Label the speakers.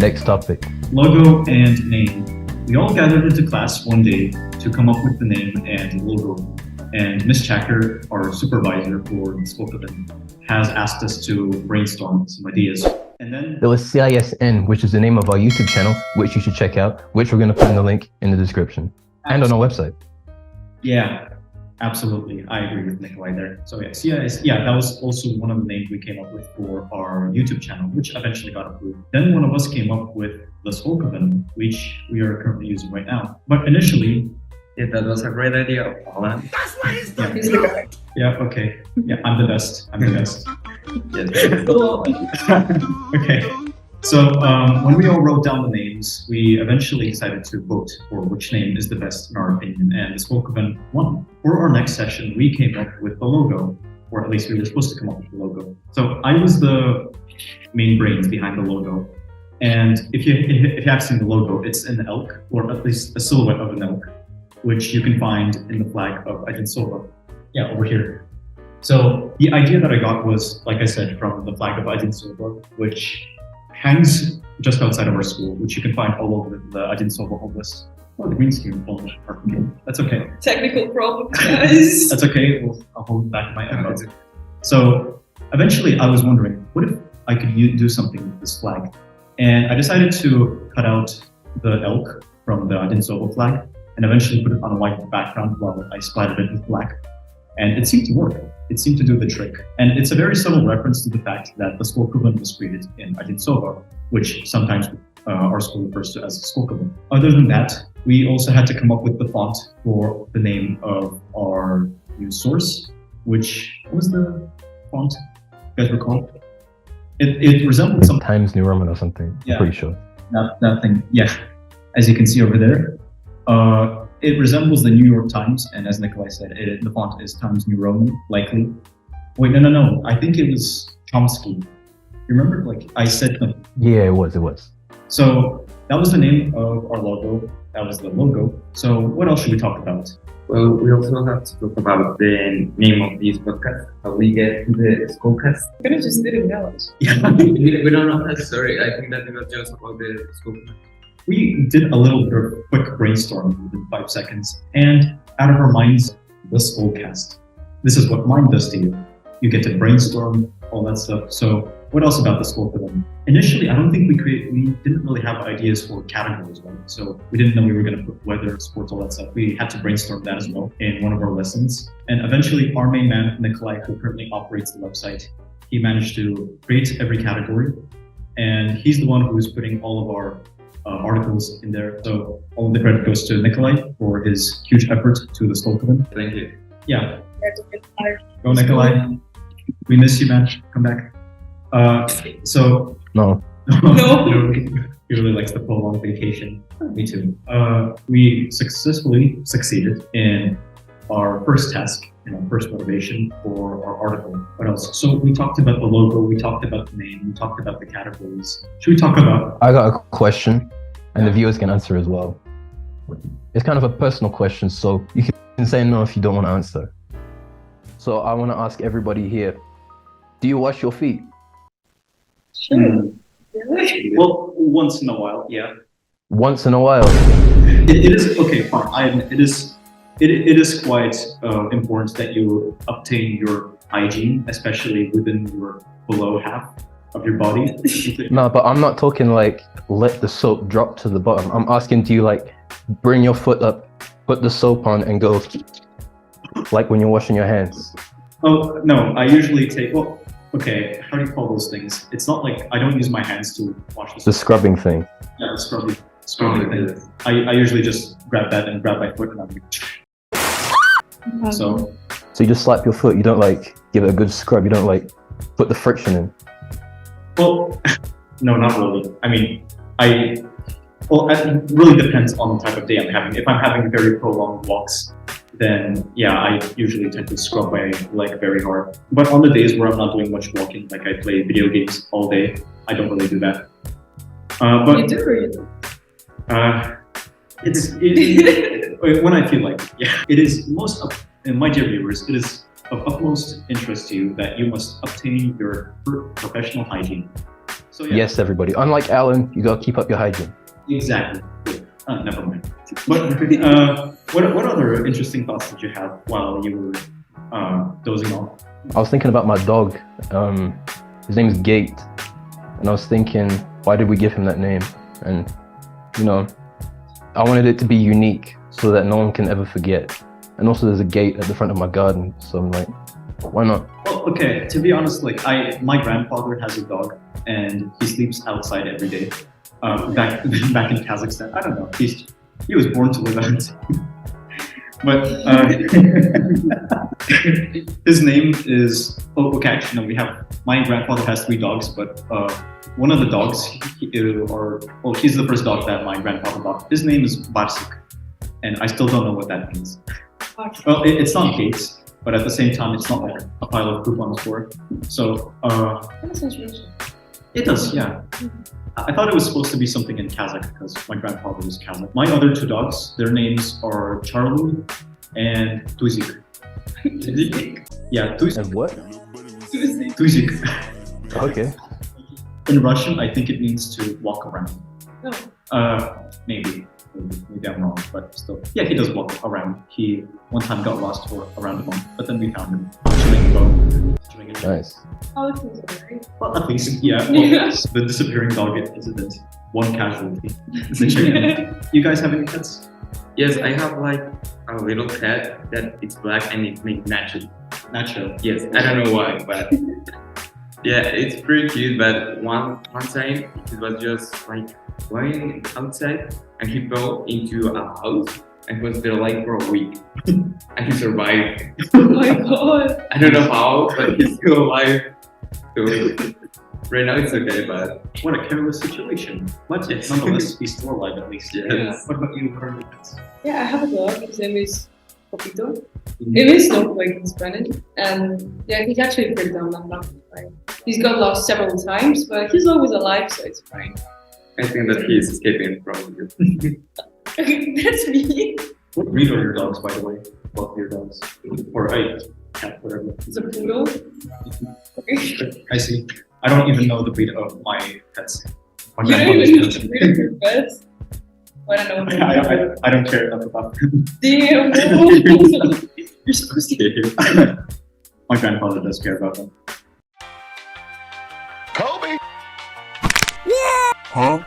Speaker 1: Next topic.
Speaker 2: Logo and name. We all gathered into class one day to come up with the name and logo. And Miss Chacker, our supervisor for the school event, has asked us to brainstorm some ideas. And then
Speaker 1: There was CISN, which is the name of our YouTube channel, which you should check out, which we're going to put in the link in the description and on our website.
Speaker 2: Yeah, absolutely. I agree with Nikolai there. So yeah, CIS, that was also one of the names we came up with for our YouTube channel, which eventually got approved. Then one of us came up with the Skolkoven, which we are currently using right now. But initially,
Speaker 3: Yeah, that was a great idea, Alan.
Speaker 2: yeah, okay. Yeah, I'm the best.
Speaker 3: Yes.
Speaker 2: Okay. So when we all wrote down the names, we eventually decided to vote for which name is the best in our opinion, and the Skolkoven won. For our next session, we came up with the logo, or at least we were supposed to come up with the logo. So I was the main brains behind the logo. And if you have seen the logo, it's an elk, or at least a silhouette of an elk, which you can find in the flag of Adinsova. Yeah, over here. So the idea that I got was, like I said, from the flag of Adinsova, which hangs just outside of our school, which you can find all over the Adinsova Oblast. Oh, the green screen phone. That's okay.
Speaker 4: Technical problems, guys.
Speaker 2: That's okay. I'll hold it back in my earbuds. So eventually I was wondering, what if I could do something with this flag? And I decided to cut out the elk from the Adinsova flag and eventually put it on a white background while I splattered it with black. And it seemed to work. It seemed to do the trick. And it's a very subtle reference to the fact that the Skolkoven was created in Adinsova, which sometimes our school refers to as Skolkoven. Other than that, we also had to come up with the font for the name of our news source, which, what was the font? You guys recall? It resembled some
Speaker 1: Times New Roman or something,
Speaker 2: Yeah.
Speaker 1: I'm pretty sure.
Speaker 2: that thing. Yeah, as you can see over there. It resembles the New York Times, and as Nikolai said, the font is Times New Roman, likely. Wait, no. I think it was Chomsky. You remember? Like I said,
Speaker 1: Yeah, it was.
Speaker 2: so that was the name of our logo. That was the logo. So what else should we talk about?
Speaker 3: Well, we also have to talk about the name of this podcast, how we get to the Skullcast.
Speaker 4: I could have just didn't know it.
Speaker 3: We don't know that story. I think that it was just about the Skullcast.
Speaker 2: We did a little bit of quick brainstorming within 5 seconds, and out of our minds, the Skullcast. This is what mine does to you. You get to brainstorm, all that stuff. So what else about the Skolkoven? Initially, I don't think we didn't really have ideas for categories, right? So we didn't know we were going to put weather, sports, all that stuff. We had to brainstorm that as well in one of our lessons. And eventually, our main man, Nikolai, who currently operates the website, he managed to create every category. And he's the one who is putting all of our articles in there. So all of the credit goes to Nikolai for his huge effort to the Skolkoven.
Speaker 3: Thank you.
Speaker 2: Yeah, go Nikolai. We miss you, man. Come back. So
Speaker 1: No.
Speaker 4: No.
Speaker 2: He really likes the prolonged vacation. Me too. We successfully succeeded in our first task, our first motivation for our article. What else? So we talked about the logo, we talked about the name, we talked about the categories. Should we talk about?
Speaker 1: I got a question, and the viewers can answer as well. It's kind of a personal question, so you can say no if you don't want to answer. So I want to ask everybody here, do you wash your feet?
Speaker 4: Sure. Really?
Speaker 2: Well, once in a while, yeah.
Speaker 1: Once in a while?
Speaker 2: It is okay. Fine. I admit it is quite important that you obtain your hygiene, especially within your below half of your body.
Speaker 1: No, but I'm not talking like let the soap drop to the bottom. I'm asking, do you like bring your foot up, put the soap on, and go like when you're washing your hands?
Speaker 2: Oh no, I usually take. Well, okay. How do you call those things? It's not like I don't use my hands to wash
Speaker 1: The
Speaker 2: the
Speaker 1: scrubbing thing.
Speaker 2: Yeah, the scrubbing thing. I usually just grab that and grab my foot and I'm like, so.
Speaker 1: So you just slap your foot. You don't like give it a good scrub. You don't like put the friction in.
Speaker 2: Well, no, not really. I mean, it really depends on the type of day I'm having. If I'm having very prolonged walks, then yeah, I usually tend to scrub my leg very hard. But on the days where I'm not doing much walking, like I play video games all day, I don't really do that. But
Speaker 4: You do really?
Speaker 2: when I feel like it, yeah. It is my dear viewers, it is of utmost interest to you that you must obtain your professional hygiene. So yeah,
Speaker 1: Yes, everybody. Unlike Alan, you gotta keep up your hygiene.
Speaker 2: exactly. Never mind. But what other interesting thoughts did you have while you were dozing off?
Speaker 1: I was thinking about my dog. His name's Gate, and I was thinking, why did we give him that name? And you know, I wanted it to be unique so that no one can ever forget. And also, there's a gate at the front of my garden, so I'm like, why not?
Speaker 2: Well, okay. To be honest, like my grandfather has a dog, and he sleeps outside every day. Back in Kazakhstan, I don't know. He was born to live out. But his name is. Oh, okay. Actually, no. My grandfather has 3 dogs, but one of the dogs, he's the first dog that my grandfather got. His name is Barsik, and I still don't know what that means. Well, it's not Gates, but at the same time, it's not like a pile of poop on the floor. So
Speaker 4: That's interesting.
Speaker 2: it does, yeah. I thought it was supposed to be something in Kazakh because my grandfather was Kazakh. My other 2 dogs, their names are Charlie and Tuzik. Yeah, Tuzik.
Speaker 1: And what?
Speaker 2: Tuzik.
Speaker 1: Okay.
Speaker 2: In Russian, I think it means to walk around.
Speaker 4: No.
Speaker 2: Maybe I'm wrong, but still. Yeah, he does walk around. He one time got lost for around a month, but then we found him chewing a bone.
Speaker 1: Nice.
Speaker 4: Alex is alright.
Speaker 2: Well, at least, yeah.
Speaker 4: Yeah.
Speaker 2: The disappearing dog incident, one casualty. It's a chicken. You guys have any pets?
Speaker 3: Yes, I have like a little cat that it's black and it's named Nacho.
Speaker 2: Nacho.
Speaker 3: Yes, I don't know why, but yeah, it's pretty cute. But one time it was just like going outside and he fell into a house and was there like for a week and he survived.
Speaker 4: Oh my god.
Speaker 3: I don't know how, but he's still alive. So right now it's okay, but
Speaker 2: What a careless situation. But
Speaker 3: Yes.
Speaker 2: nonetheless, he's still alive at least.
Speaker 3: Yes.
Speaker 2: What about you? What are your pets?
Speaker 4: Yeah, I have a dog. His name is Popito. It is not like in Spanish. And yeah, he's actually pretty dumb. I'm not like, he's got lost several times, but he's always alive, so it's fine.
Speaker 3: I think that he is escaping from you.
Speaker 4: Okay, that's me.
Speaker 2: What breed are your dogs, by the way? Both of your dogs. Or a cat, whatever.
Speaker 4: It's a poodle. Okay.
Speaker 2: I see. I don't even know the breed of my pets. My
Speaker 4: You don't
Speaker 2: grandmother's
Speaker 4: even know
Speaker 2: pets.
Speaker 4: the breed of your pets. I don't know.
Speaker 2: I don't care enough about them.
Speaker 4: Damn. You're supposed to.
Speaker 2: My grandfather does care about them.
Speaker 5: Kobe! Huh?